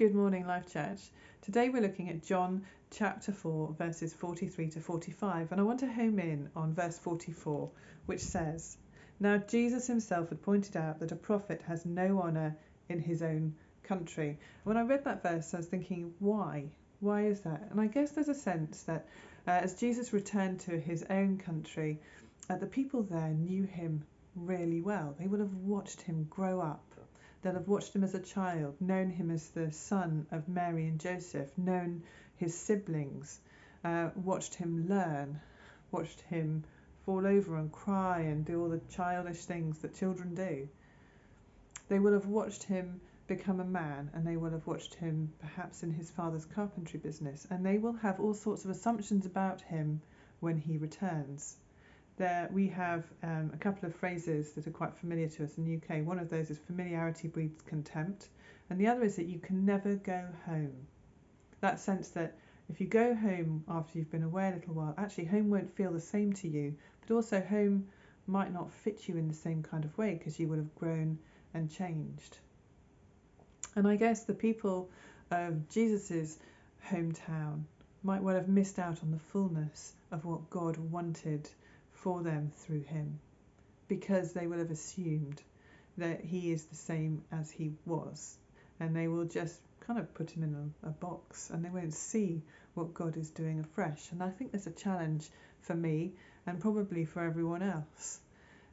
Good morning, Life Church. Today we're looking at John chapter 4, verses 43 to 45, and I want to home in on verse 44, which says, "Now Jesus himself had pointed out that a prophet has no honour in his own country." When I read that verse, I was thinking, why? Why is that? And I guess there's a sense that as Jesus returned to his own country, the people there knew him really well. They would have watched him grow up. They'll have watched him as a child, known him as the son of Mary and Joseph, known his siblings, watched him learn, watched him fall over and cry and do all the childish things that children do. They will have watched him become a man, and they will have watched him perhaps in his father's carpentry business, and they will have all sorts of assumptions about him when he returns. There we have a couple of phrases that are quite familiar to us in the UK. One of those is familiarity breeds contempt, and the other is that you can never go home. That sense that if you go home after you've been away a little while, actually home won't feel the same to you, but also home might not fit you in the same kind of way because you would have grown and changed. And I guess the people of Jesus's hometown might well have missed out on the fullness of what God wanted for them through him, because they will have assumed that he is the same as he was, and they will just kind of put him in a box, and they won't see what God is doing afresh. And I think there's a challenge for me, and probably for everyone else,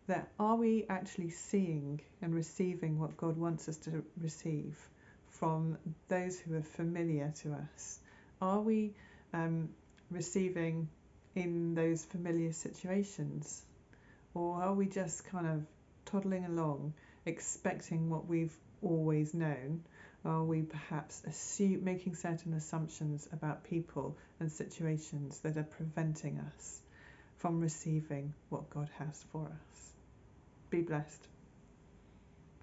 that are we actually seeing and receiving what God wants us to receive from those who are familiar to us? Are we receiving in those familiar situations, or are we just kind of toddling along expecting what we've always known? Are we perhaps making certain assumptions about people and situations that are preventing us from receiving what God has for us? Be blessed.